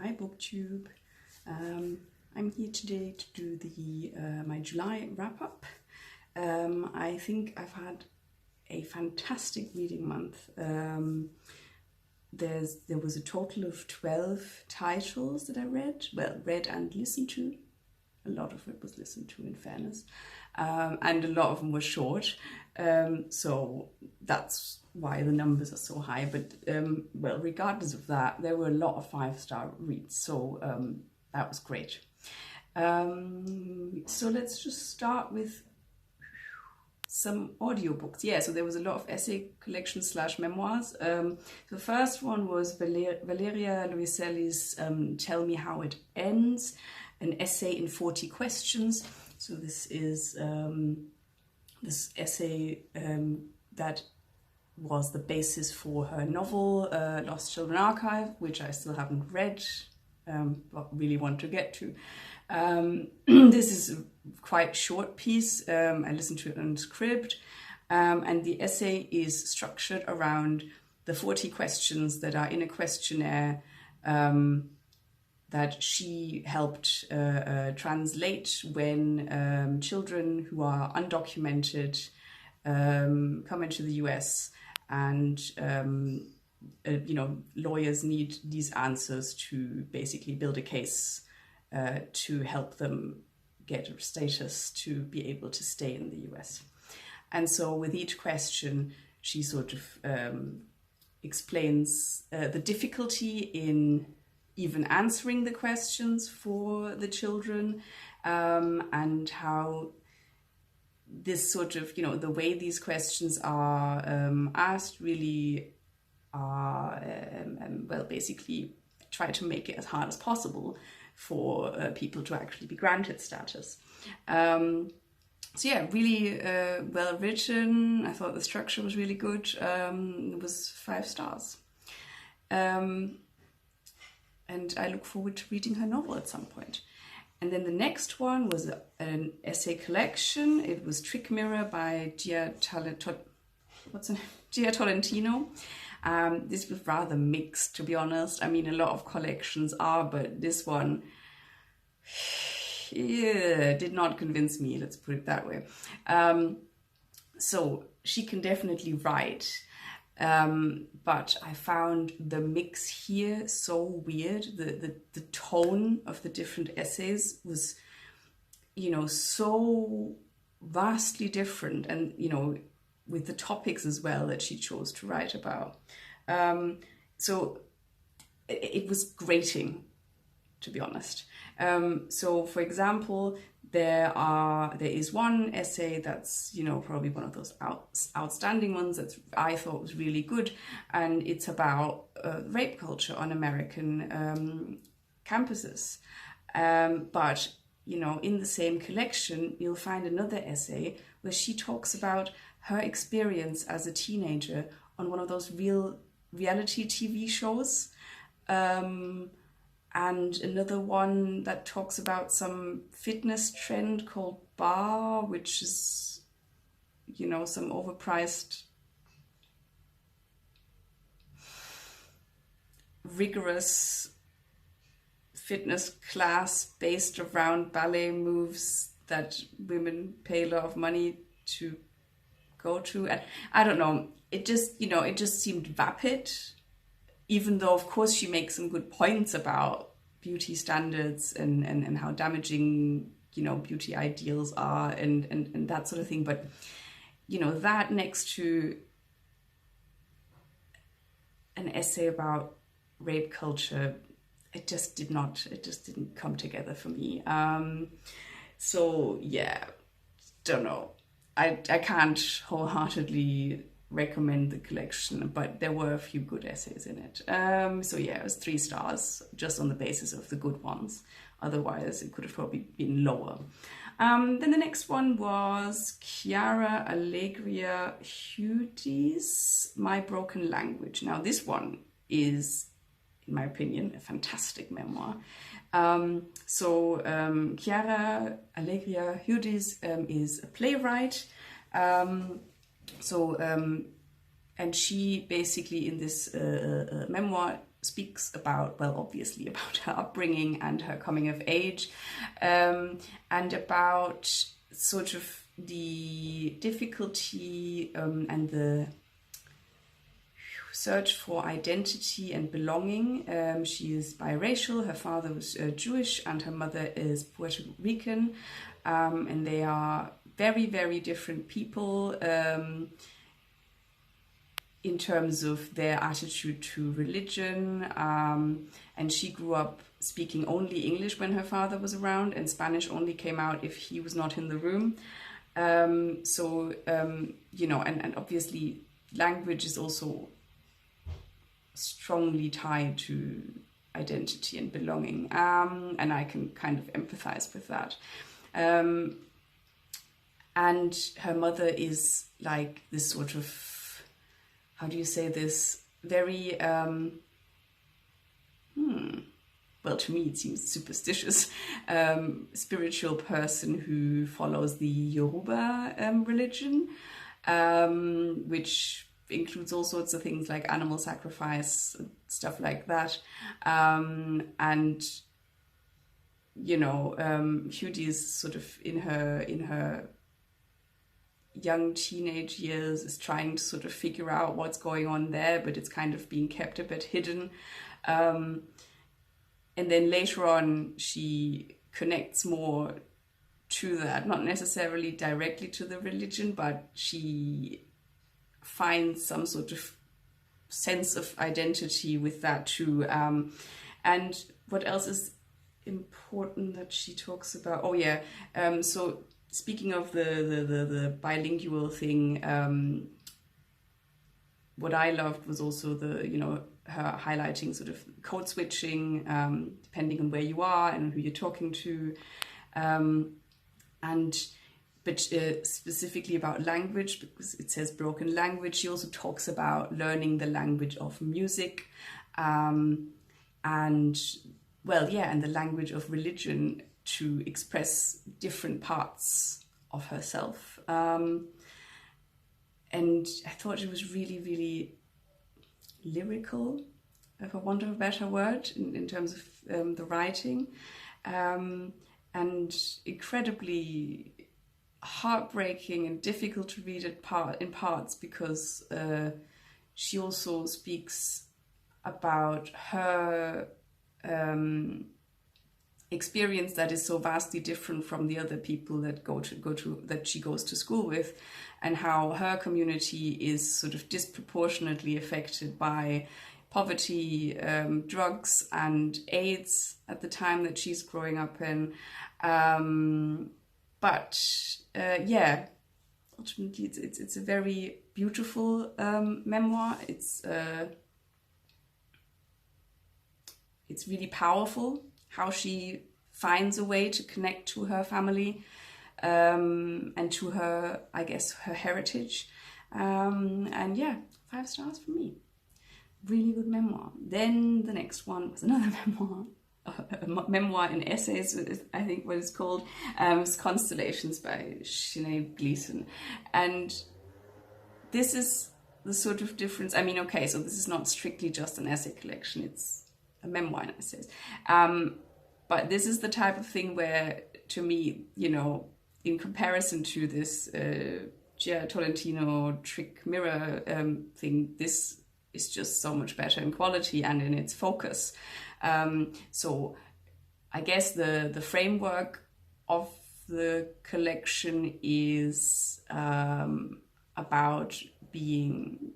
Hi Booktube. I'm here today to do the my July wrap-up. I think I've had a fantastic reading month. There was a total of 12 titles that I read and listened to. A lot of it was listened to, in fairness, and a lot of them were short, so that's why the numbers are so high. But well, regardless of that, there were a lot of 5-star reads, so that was great. So let's just start with some audiobooks. Yeah, so there was a lot of essay collections / memoirs. The first one was Valeria Luiselli's Tell Me How It Ends, an essay in 40 questions. So this is this essay that was the basis for her novel Lost Children Archive, which I still haven't read, but really want to get to. This is a quite short piece. I listened to it on Scribd, and the essay is structured around the 40 questions that are in a questionnaire that she helped translate when children who are undocumented come into the US, and lawyers need these answers to basically build a case to help them get a status to be able to stay in the US. And so with each question, she sort of explains the difficulty in even answering the questions for the children, and how this sort of, the way these questions are asked really are, well, basically try to make it as hard as possible for people to actually be granted status. So yeah, really well written. I thought the structure was really good. It was 5 stars. And I look forward to reading her novel at some point. And then the next one was an essay collection. It was Trick Mirror by Gia Tolentino. This was rather mixed, to be honest. I mean, a lot of collections are, but this one did not convince me, let's put it that way. So she can definitely write, but I found the mix here so weird. The tone of the different essays was, so vastly different, and with the topics as well that she chose to write about. So it was grating, to be honest. So for example, there is one essay that's, probably one of those outstanding ones that I thought was really good, and it's about rape culture on American campuses. But, in the same collection, you'll find another essay where she talks about her experience as a teenager on one of those reality TV shows. And another one that talks about some fitness trend called bar, which is, some overpriced, rigorous fitness class based around ballet moves that women pay a lot of money to go to. And I don't know, it just seemed vapid, even though of course she makes some good points about beauty standards and how damaging, beauty ideals are and that sort of thing. But, that next to an essay about rape culture, it just didn't come together for me. So yeah, don't know. I can't wholeheartedly recommend the collection, but there were a few good essays in it. So yeah, it was 3 stars just on the basis of the good ones. Otherwise, it could have probably been lower. Then the next one was Quiara, Alegría, Hudes, My Broken Language. Now this one is, in my opinion, a fantastic memoir. Quiara, Alegría, Hudes is a playwright. And she basically in this memoir speaks about, well, obviously about her upbringing and her coming of age, and about sort of the difficulty and the search for identity and belonging. She is biracial. Her father was Jewish and her mother is Puerto Rican, and they are very, very different people in terms of their attitude to religion, and she grew up speaking only English when her father was around, and Spanish only came out if he was not in the room. You know, and obviously language is also strongly tied to identity and belonging, and I can kind of empathize with that. And her mother is like this sort of, how do you say this, very well, to me it seems superstitious, spiritual person who follows the Yoruba religion, which includes all sorts of things like animal sacrifice, stuff like that. And, you know, Hudes is sort of in her young teenage years is trying to sort of figure out what's going on there, but it's kind of being kept a bit hidden. And then later on, she connects more to that, not necessarily directly to the religion, but she finds some sort of sense of identity with that too. And what else is important that she talks about? Oh yeah, so speaking of the bilingual thing, what I loved was also the, you know, her highlighting sort of code switching, depending on where you are and who you're talking to, but specifically about language, because it says broken language. She also talks about learning the language of music, and well, yeah, and the language of religion to express different parts of herself. And I thought it was really, really lyrical, for want of a better word, in terms of the writing, and incredibly heartbreaking and difficult to read in parts, because she also speaks about her experience that is so vastly different from the other people that that she goes to school with, and how her community is sort of disproportionately affected by poverty, drugs and AIDS at the time that she's growing up in. Yeah, ultimately it's a very beautiful memoir. It's really powerful how she finds a way to connect to her family, and to her, I guess, her heritage. And yeah, 5 stars for me. Really good memoir. Then the next one was another memoir. A memoir in essays, I think what it's called, is Constellations by Sinéad Gleeson. And this is the sort of difference. I mean, okay, so this is not strictly just an essay collection, it's a memoir in essays. But this is the type of thing where, to me, you know, in comparison to this Tolentino trick mirror thing, this is just so much better in quality and in its focus. So I guess the framework of the collection is about being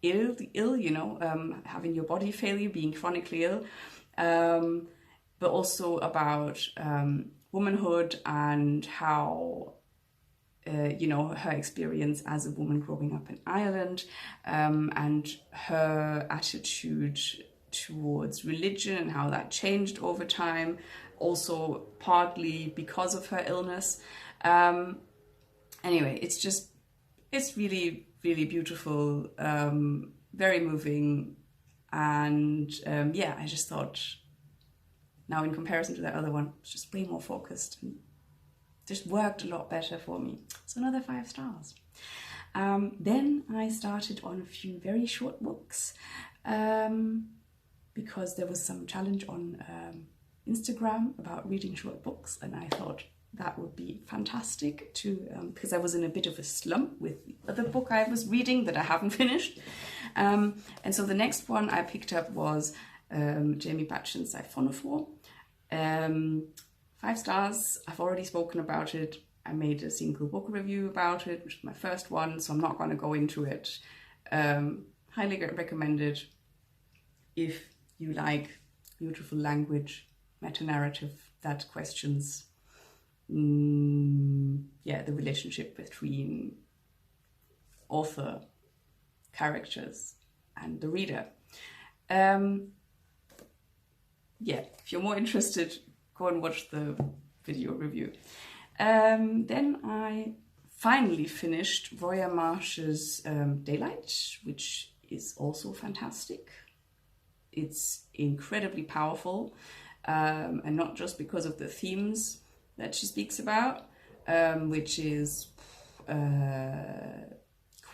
ill, you know, having your body fail you, being chronically ill, but also about womanhood and how, you know, her experience as a woman growing up in Ireland, and her attitude towards religion and how that changed over time, also partly because of her illness. Anyway, it's really, really beautiful, very moving, and yeah, I just thought, now in comparison to that other one, it's just way more focused and just worked a lot better for me. So another 5 stars. Then I started on a few very short books. because there was some challenge on Instagram about reading short books, and I thought that would be fantastic to, because I was in a bit of a slump with the other book I was reading that I haven't finished. And so the next one I picked up was Jaimie Batchan's Siphonophore. 5 stars. I've already spoken about it. I made a single book review about it, which is my first one, so I'm not going to go into it. Highly recommended if you like beautiful language, meta-narrative that questions the relationship between author, characters, and the reader. If you're more interested, go and watch the video review. Then I finally finished Roya Marsh's Daylight, which is also fantastic. It's incredibly powerful, and not just because of the themes that she speaks about, which is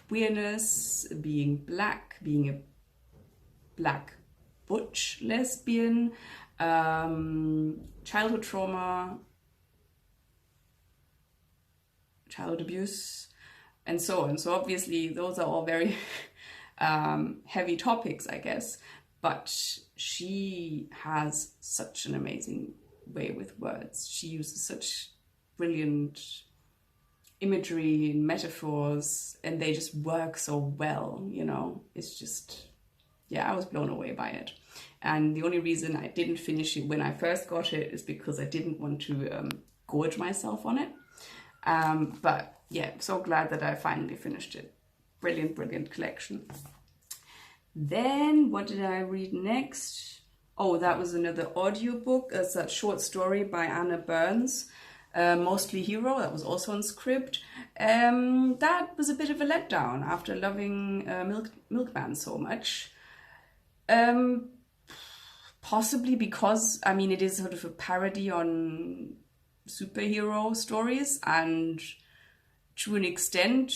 queerness, being black, being a black butch lesbian, childhood trauma, child abuse, and so on. So obviously those are all very heavy topics, I guess, but she has such an amazing way with words. She uses such brilliant imagery and metaphors, and they just work so well, you know. It's just, I was blown away by it. And the only reason I didn't finish it when I first got it is because I didn't want to gorge myself on it. But so glad that I finally finished it. Brilliant, brilliant collection. Then what did I read next? Oh, that was another audiobook. It's that short story by Anna Burns, Mostly Hero. That was also on Scribd. That was a bit of a letdown after loving Milkman so much. Possibly because, I mean, it is sort of a parody on superhero stories, and to an extent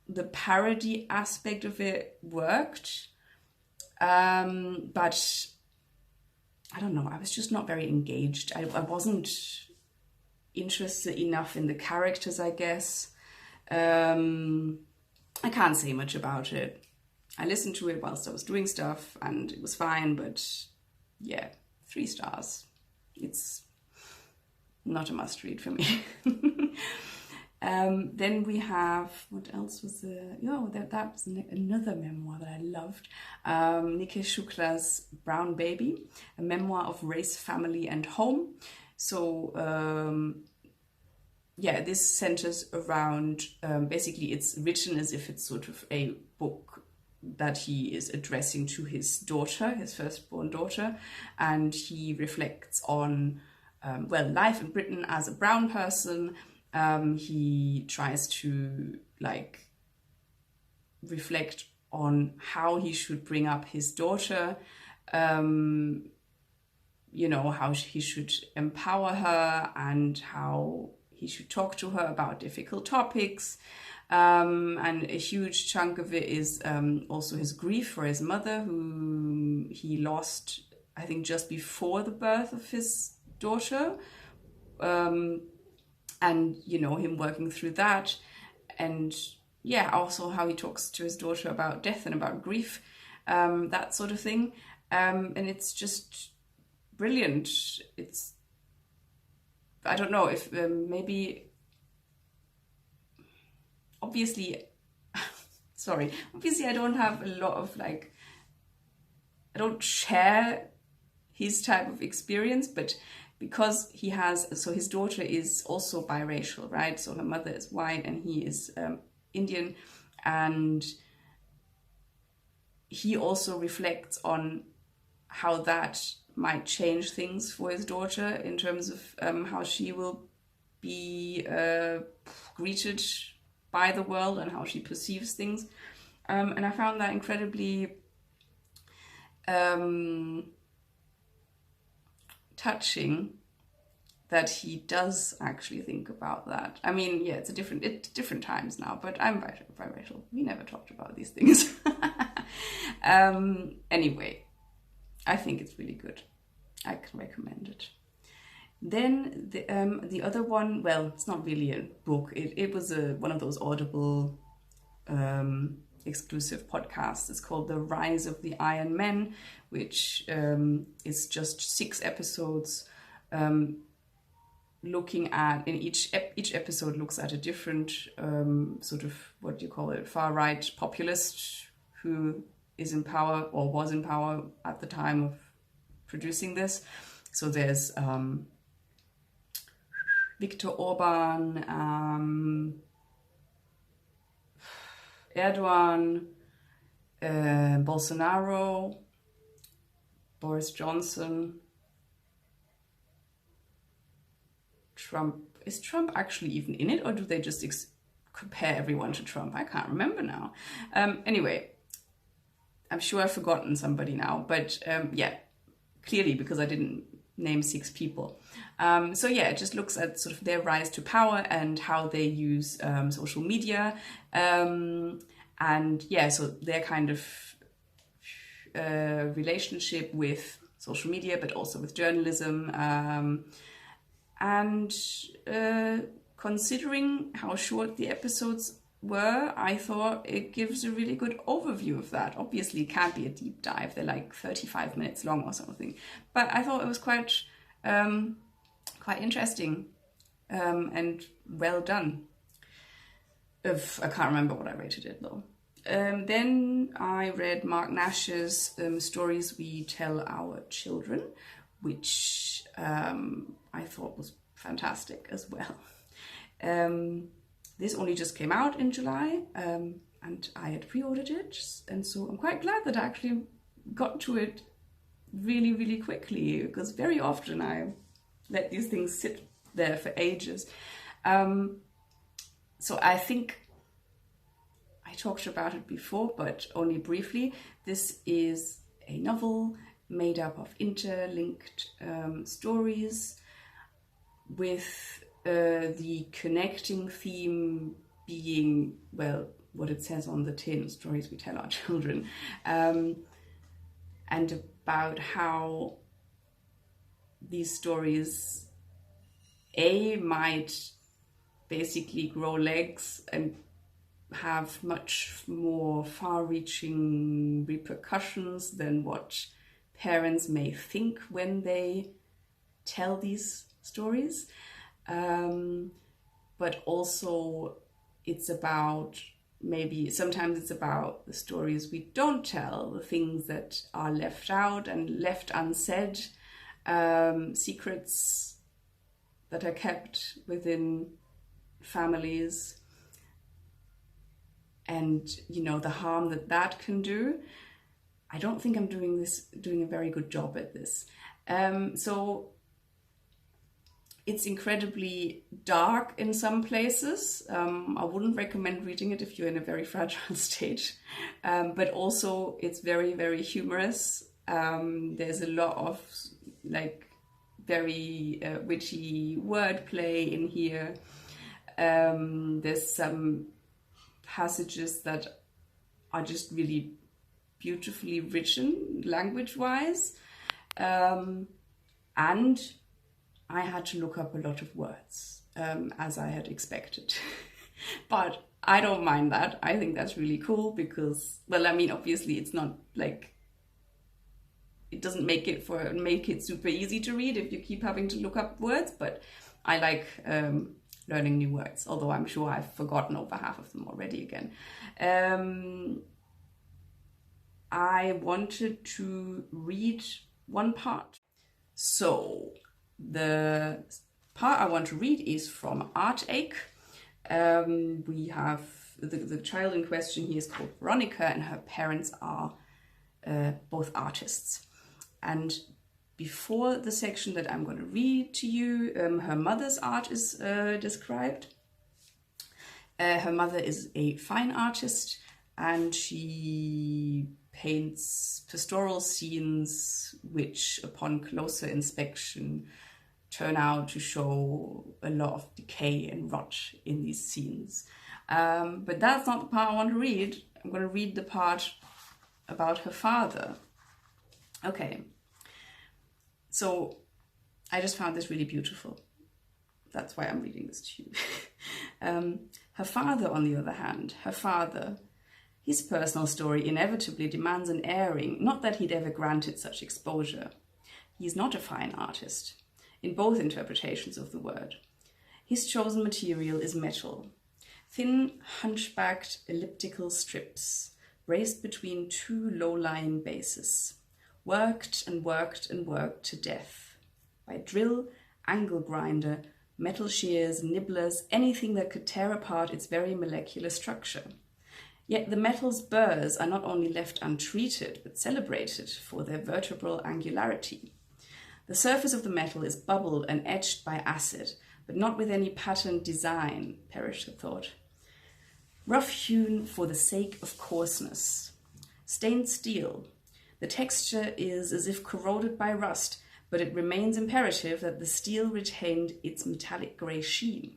the parody aspect of it worked, but I don't know, I was just not very engaged. I wasn't interested enough in the characters, I guess. I can't say much about it. I listened to it whilst I was doing stuff and it was fine, but 3 stars. It's not a must read for me. Then we have, what else was there? That was another memoir that I loved. Nikesh Shukla's Brown Baby, a memoir of race, family, and home. So, this centers around, basically it's written as if it's sort of a book that he is addressing to his daughter, his firstborn daughter, and he reflects on life in Britain as a brown person. He tries to reflect on how he should bring up his daughter, how he should empower her and how he should talk to her about difficult topics. And a huge chunk of it is also his grief for his mother, whom he lost, I think, just before the birth of his daughter. And, him working through that. And also how he talks to his daughter about death and about grief, that sort of thing. And it's just brilliant. I don't know if maybe, obviously I don't have a lot of I don't share his type of experience, but because his daughter is also biracial, right? So her mother is white and he is Indian, and he also reflects on how that might change things for his daughter in terms of how she will be greeted by the world and how she perceives things. And I found that incredibly touching that he does actually think about that. I mean, it's different times now, but I'm biracial. We never talked about these things. Anyway, I think it's really good. I can recommend it. Then the other one, well, it's not really a book. It was one of those Audible exclusive podcasts. It's called The Rise of the Iron Men, which is just 6 episodes, looking at, in each episode looks at a different sort of, what do you call it, far-right populist who is in power or was in power at the time of producing this. So there's Viktor Orban, Erdogan, Bolsonaro, Boris Johnson, Trump. Is Trump actually even in it, or do they just compare everyone to Trump? I can't remember now. Anyway, I'm sure I've forgotten somebody now, but yeah, clearly because I didn't name 6 people. So yeah, it just looks at sort of their rise to power and how they use social media. And yeah, so their kind of relationship with social media, but also with journalism. And considering how short the episodes were, I thought it gives a really good overview of that. Obviously, it can't be a deep dive. They're like 35 minutes long or something. But I thought it was quite interesting and well done. I can't remember what I rated it though. Then I read Marc Nash's Stories We Tell Our Children, which I thought was fantastic as well. This only just came out in July, and I had pre-ordered it, and so I'm quite glad that I actually got to it really, really quickly, because very often I let these things sit there for ages. So I think I talked about it before, but only briefly. This is a novel made up of interlinked stories, with the connecting theme being, well, what it says on the tin, Stories We Tell Our Children, and about how these stories might basically grow legs and have much more far-reaching repercussions than what parents may think when they tell these stories. But also it's about, maybe sometimes it's about the stories we don't tell, the things that are left out and left unsaid, secrets that are kept within families, and the harm that can do. I don't think I'm doing a very good job at this. So it's incredibly dark in some places. I wouldn't recommend reading it if you're in a very fragile state. But also it's very, very humorous. There's a lot of very witty wordplay in here. There's some passages that are just really beautifully written language-wise. And I had to look up a lot of words, as I had expected. But I don't mind that. I think that's really cool because, well, I mean, obviously it's not like, it doesn't make it super easy to read if you keep having to look up words, but I like learning new words, although I'm sure I've forgotten over half of them already again. I wanted to read one part. So the part I want to read is from Artache. We have the child in question here is called Veronica, and her parents are both artists. And before the section that I'm going to read to you, her mother's art is described. Her mother is a fine artist, and she paints pastoral scenes which, upon closer inspection, turn out to show a lot of decay and rot in these scenes. But that's not the part I want to read. I'm going to read the part about her father. Okay, so I just found this really beautiful. That's why I'm reading this to you. Her father, on the other hand, his personal story inevitably demands an airing, not that he'd ever granted such exposure. He's not a fine artist, in both interpretations of the word. His chosen material is metal. Thin, hunchbacked, elliptical strips, braced between two low-lying bases, worked and worked and worked to death. By drill, angle grinder, metal shears, nibblers, anything that could tear apart its very molecular structure. Yet the metal's burrs are not only left untreated, but celebrated for their vertebral angularity. The surface of the metal is bubbled and etched by acid, but not with any patterned design, perish the thought. Rough-hewn for the sake of coarseness. Stained steel. The texture is as if corroded by rust, but it remains imperative that the steel retained its metallic grey sheen.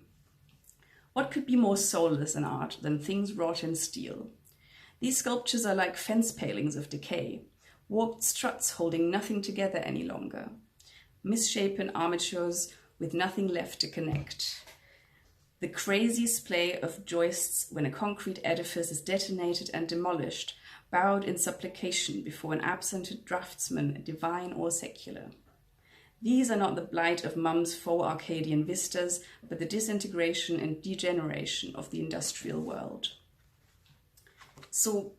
What could be more soulless in art than things wrought in steel? These sculptures are like fence palings of decay, warped struts holding nothing together any longer, misshapen armatures with nothing left to connect. The crazy splay of joists when a concrete edifice is detonated and demolished, bowed in supplication before an absent draftsman, divine or secular. These are not the blight of Mum's faux Arcadian vistas, but the disintegration and degeneration of the industrial world. So,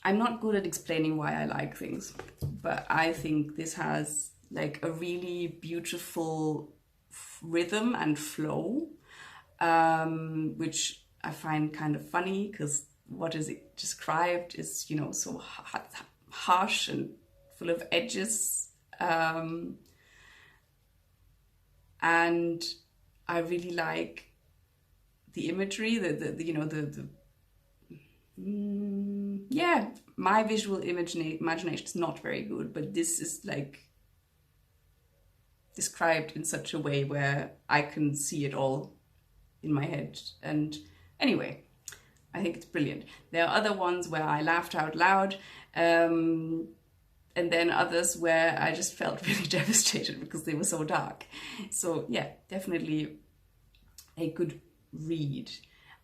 I'm not good at explaining why I like things, but I think this has like a really beautiful rhythm and flow, which I find kind of funny because what is it described is, you know, so harsh and full of edges. And I really like the imagery, my visual imagination is not very good, but this is like described in such a way where I can see it all in my head. And anyway, I think it's brilliant. There are other ones where I laughed out loud, and then others where I just felt really devastated because they were so dark. So yeah, definitely a good read.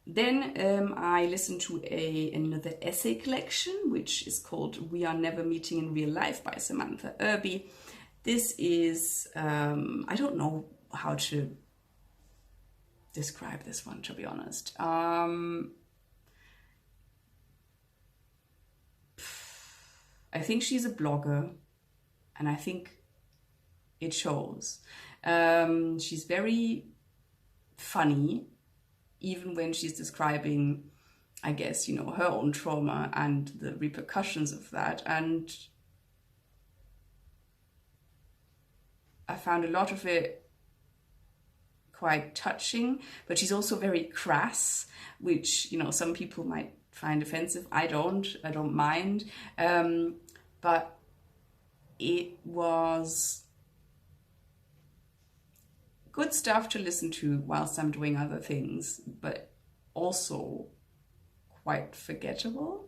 Then I listened to another essay collection, which is called We Are Never Meeting in Real Life by Samantha Irby. This is, I don't know how to describe this one, to be honest. I think she's a blogger, and I think it shows. She's very funny, even when she's describing, I guess, you know, her own trauma and the repercussions of that. And I found a lot of it quite touching, but she's also very crass, which, you know, some people might find offensive. I don't mind. But it was good stuff to listen to whilst I'm doing other things, but also quite forgettable,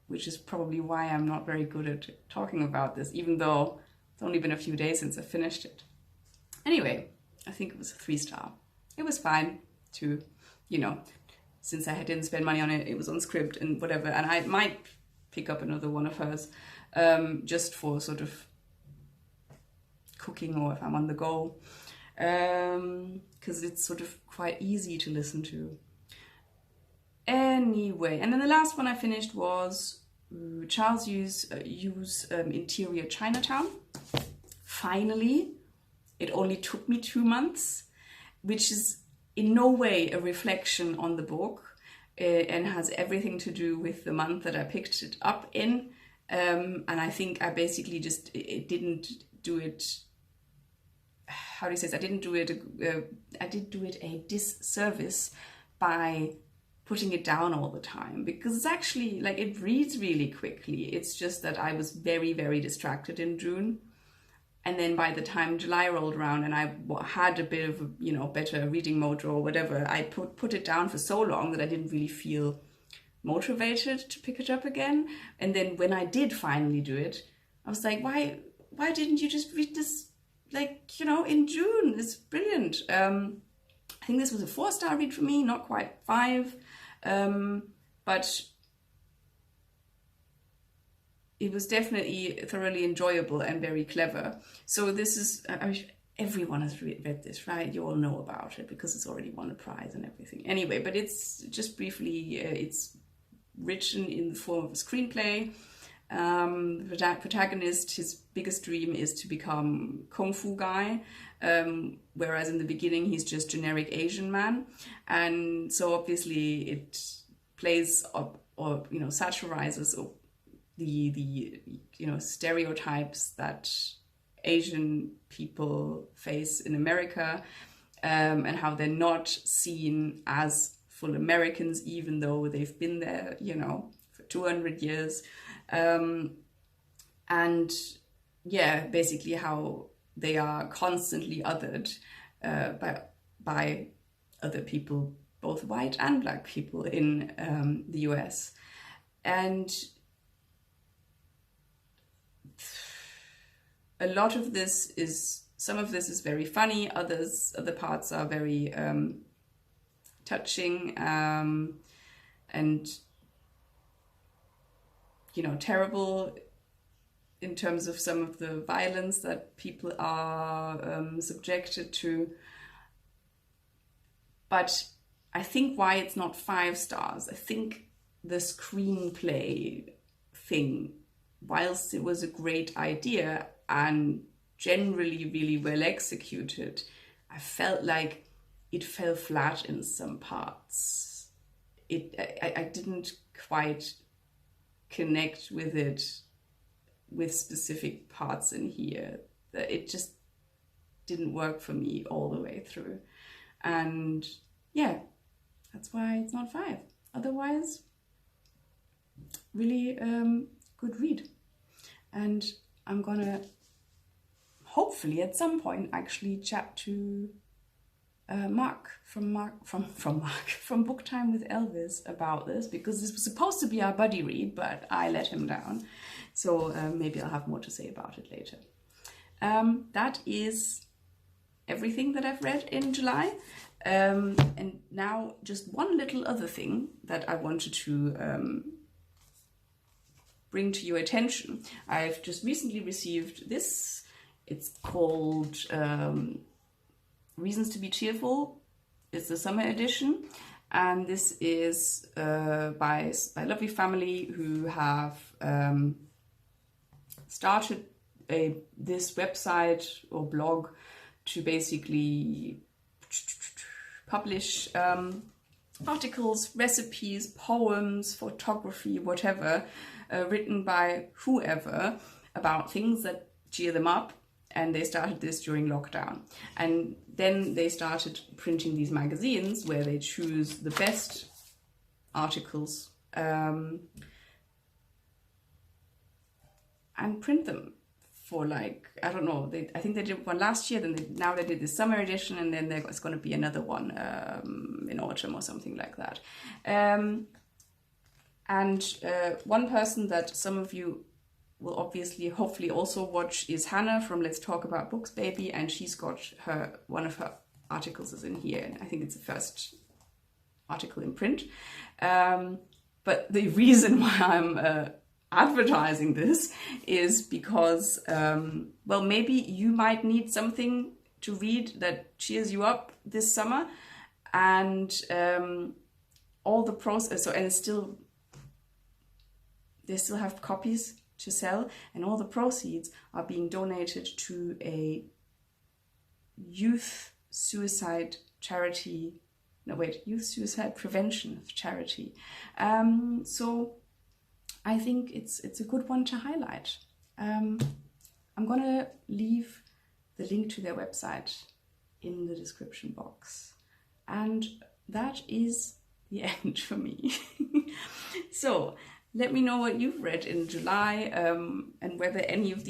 which is probably why I'm not very good at talking about this, even though it's only been a few days since I finished it. Anyway, I think it was a 3-star. It was fine to, you know, since I didn't spend money on it, it was on script and whatever, and I might pick up another one of hers, just for sort of cooking or if I'm on the go, because it's sort of quite easy to listen to. Anyway, and then the last one I finished was Charles Yu's Interior Chinatown. Finally, it only took me 2 months, which is in no way a reflection on the book, and has everything to do with the month that I picked it up in. And I think I basically just didn't do it. How do you say this? I did do it a disservice by putting it down all the time, because it's actually like it reads really quickly. It's just that I was very, very distracted in June. And then by the time July rolled around and I had a bit of, you know, better reading motor or whatever, I put it down for so long that I didn't really feel motivated to pick it up again. And then when I did finally do it, I was like, why didn't you just read this, like, you know, in June? It's brilliant. I think this was a 4-star read for me, not quite 5, but it was definitely thoroughly enjoyable and very clever. So this is, I mean, everyone has read this, right? You all know about it because it's already won a prize and everything. Anyway, but it's just briefly, it's written in the form of a screenplay. The protagonist, his biggest dream is to become Kung Fu guy, whereas in the beginning he's just generic Asian man. And so obviously it plays up, or, you know, satirizes the you know, stereotypes that Asian people face in America, and how they're not seen as full Americans, even though they've been there, you know, for 200 years. And yeah, basically how they are constantly othered by other people, both white and black people in the US. And a lot of this is, some of this is very funny, other parts are very touching, and, you know, terrible in terms of some of the violence that people are subjected to. But I think why it's not 5 stars, I think the screenplay thing, whilst it was a great idea and generally really well executed, I felt like it fell flat in some parts. I didn't quite connect with it, with specific parts in here. It just didn't work for me all the way through. And yeah, that's why it's not 5. Otherwise, really good read. And I'm gonna hopefully at some point actually chat to Marc from Book Time with Elvis about this, because this was supposed to be our buddy read, but I let him down. So maybe I'll have more to say about it later. That is everything that I've read in July. And now just one little other thing that I wanted to bring to your attention. I've just recently received this. It's called Reasons to be Cheerful. It's the summer edition, and this is by a lovely family who have started this website or blog to basically publish articles, recipes, poems, photography, whatever, written by whoever about things that cheer them up. And they started this during lockdown. And then they started printing these magazines where they choose the best articles and print them for, like, I don't know, I think they did one last year, then now they did the summer edition, and then there's going to be another one in autumn or something like that. And one person that some of you will obviously hopefully also watch is Hannah from Let's Talk About Books Baby, and she's got one of her articles is in here, and I think it's the first article in print. But the reason why I'm advertising this is because, well, maybe you might need something to read that cheers you up this summer, and all the process. So, and they still have copies to sell, and all the proceeds are being donated to a youth suicide prevention charity. So I think it's a good one to highlight. I'm gonna leave the link to their website in the description box. And that is the end for me. So let me know what you've read in July, and whether you've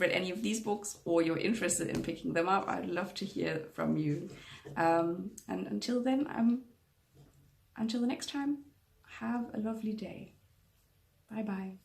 read any of these books or you're interested in picking them up. I'd love to hear from you. And until then, until the next time, have a lovely day. Bye bye.